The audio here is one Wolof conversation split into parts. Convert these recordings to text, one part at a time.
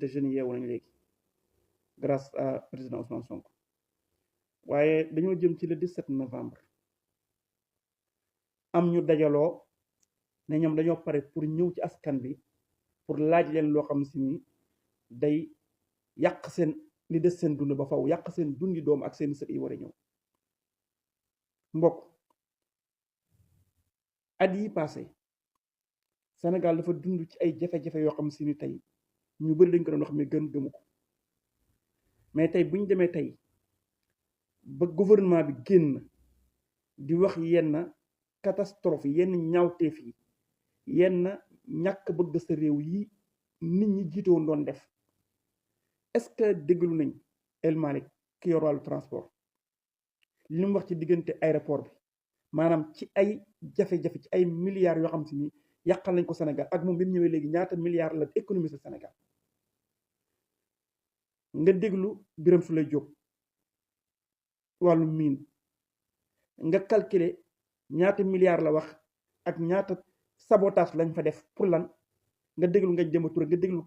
majorité jeunes yi yeewu nañ léegi grâce à président Ousmane Sonko waaye dañoo jëm ci le 17 novembre am ñu dajaloo ne ñoom dañoo pare pour ñëw ci askan bi pour laaj leen loo xam si ni day yàq seen li des seen dund ba faw yàq seen dundi doom ak seen sët yi war a ñëw mbokk at yi passé Sénégal dafa dund ci ay jafe-jafe yoo xam si ni tey ñu bëri dañ ko doon wax mais gën gëmu ko mais tey bu ñu demee tey ba gouvernement bi génn di wax yenn catastrophe yenn ñaawteef yi yenn ñàkk bëgg sa réew yi nit ñi jiitoon doon def est-ce que déglu nañ El Malick ki yor wàllu transport li mu wax ci diggante aéroport bi maanaam ci ay jafe-jafe ci ay milliards yoo xam si ni yàqal nañ ko Sénégal ak moom bi mu ñëwee léegi ñaata milliards la économiser Sénégal nga déglu Birame Souleye Diop wàllu mine nga calculer ñaata milliards la wax ak ñaata sabotage lañ fa def pour lan nga déglu nga Demba Touré nga déglu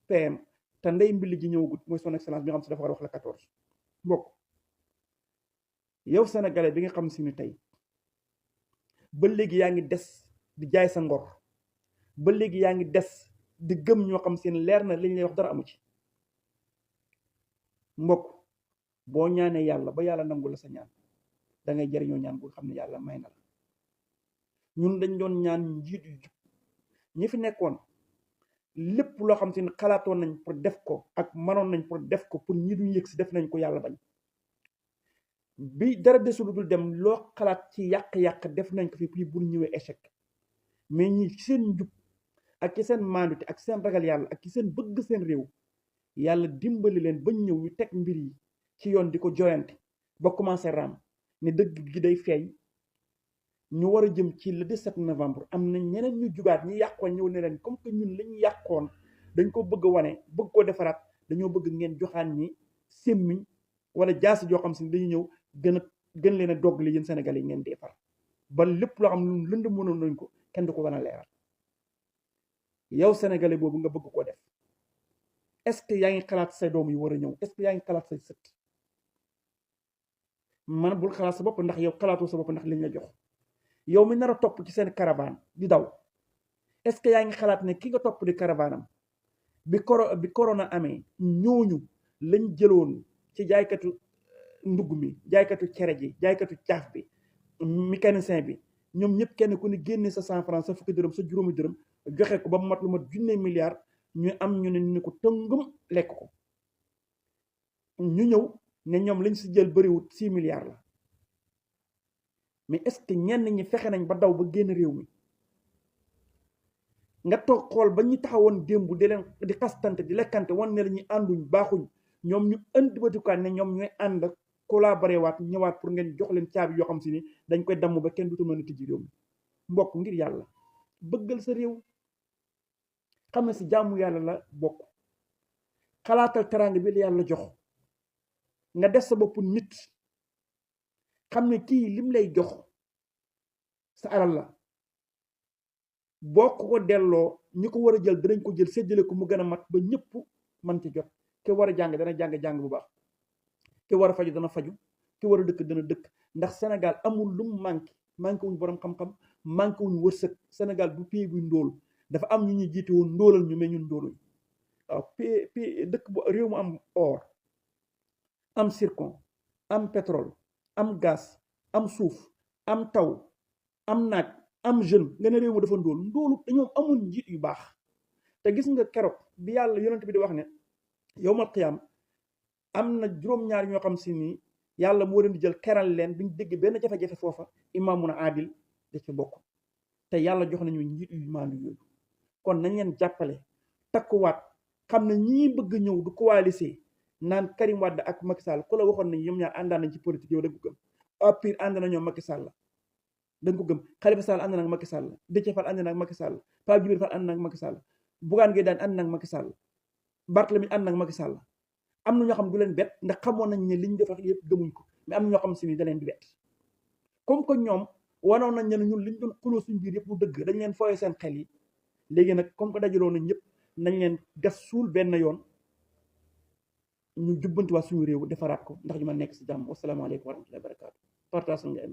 PM te ndey mbili ji ñëwagut mooy son excellence bi nga xam si dafa war a wax la 14 mbokk yow sénégalais bi nga xam si ni tey ba léegi yaa ngi des di jaay sa ngor ba léegi yaa ngi des di gëm ñoo xam seen leer na li ñu lay wax dara amu ci mbokk boo ñaanee yàlla ba yàlla nangu la sa ñaan da ngay jariñoo ñaan bu xam ne yàlla may na la ñun dañ doon ñaan njiit yu jub ñi fi nekkoon lépp loo xam si ne xalaatoon nañ pour def ko ak manoon nañ pour def ko pour ñi duñ yëg si def nañ ko yàlla bañ bi dara desul dul dem loo xalaat ci yàq-yàq def nañ ko fi puis bu ñëwee échec mais ñi ci seen njub ak ci seen maandute ak seen ragal yàlla ak ci seen bëgg seen réew yàlla dimbali leen bañ ñëw ñu teg mbir yi ci yoon di ko joyante ba commencé raam ne dëgg gi day feeñ ñu war a jëm ci le 17 novembre am na ñeneen ñu jugaat ñi yàqoon ñëw ne leen comme que ñun lañu yàqoon dañ ko bëgg a wane bëgg koo defaraat dañoo bëgg ngeen joxaan ñi sémmiñ wala jaasi joo xam si dañu ñëw gën leen a doggali yéen Sénégalais yi ngeen defar ba lépp loo xam ne lënd mënoon nañ ko kenn du ko mën a leeral yow Sénégalais boobu nga bëgg koo def est-ce que yaa ngi xalaat say doom yi war a ñëw est-ce que yaa ngi xalaat say sët man bul xalaat sa bopp ndax yow xalaatoo sa bopp ndax liñ la jox yow mi nar a topp ci seen caravane di daw est-ce que yaa ngi xalaat ne ki nga topp di caravane am bi corona amee ñooñu lañ jëloon ci jaaykatu ndugg mi jaaykatu cere ji jaaykatu caaf bi mécanicien bi ñoom ñëpp kenn ku ne génne sa 100 francs sa fukki dërëm sa juróomi dërëm joxe ko ba mu mat lu mat junne milliards ñu am ñu ne ni ko tëngum lekk ko ñu ñëw ne ñoom lañ si jël bëriwut 6 milliards la mais est-ce que ñenn ñi fexe nañ ba daw ba génn réew mi nga toog xool ba ñu taxawoon démb di leen di xastante di lekkante wan ne la ñuy ànduñ baaxuñ ñoom ñu indi batikuwaat ne ñoom ñooy ànd collaboré waat ñëwaat pour ngeen jox leen caabi yoo xam si ni dañ koy damm ba kenn dutu mën a tijji réew mi mbokk ngir yàlla bëggal sa réew xam ne si jaamu yàlla la bokk xalaatal teraanga bi la yàlla jox nga def sa bopp nit xam ne kii lim lay jox sa alal la boo ko delloo ñi ko war a jël danañ ko jël séddale ko mu gën a mat ba ñëpp man ci jot ki war a jàng dana jàng bu baax ki war a faju dana faju ki war a dëkk dana dëkk ndax Sénégal amul lum manqué wuñ borom xam-xam manqué wuñ wërsëg Sénégal du pays buy ndóol dafa am ñu ñuy jiite woon ndóolal ñu mais ñun ndóoluñ waaw pays dëkk bu réew mu am or am zircon am pétrole am gaz am suuf am taw am naaj am jeune nga ne réew mu dafa ndóolu dañoo amul njiit yu baax te gis nga keroog bi yàlla yonent bi di wax ne yowmal qiyaam am na juróom-ñaar ñoo xam si nii yàlla moo leen di jël keral leen duñ dégg benn jafe-jafe foofa imaamun aadil da ci bokk te yàlla jox nañu njiit yu maandu yooyu kon nañ leen jàppale takkuwaat xam ne ñii bëgg ñëw du coaliser naan Karim Wade ak Macky Sall ku la waxoon nañ ñoom ñaar àndaan nañ ci politique yow da nga ko gëm APR ànd na ñoom Macky Sall da nga ko gëm Khalifa Sall ànd na ak Macky Sall Déthié Fall ànd na ak Macky Sall Pape Djibril Fall ànd na ak Macky Sall Bougane Gueye Dany ànd na ak Macky Sall Barthélémy ànd na ak Macky Sall am na ñoo xam du leen bett ndax xamoon nañ ne liñ def ak yëpp gëmuñ ko mais am na ñoo xam si ni da leen di bett comme que ñoom wanoon nañ ne ñun liñ doon xuloo suñ biir yëpp du dëgg dañ leen fooye seen xel yi léegi nag comme que dajaloo nañ ñëpp nañ leen gas suul benn yoon ñu jubbantiwaat suñu réew defaraat ko ndax ñu ma nekk si jàmm wasalaamaaleykum wa rahmatullahi wa barakaatu partage nga am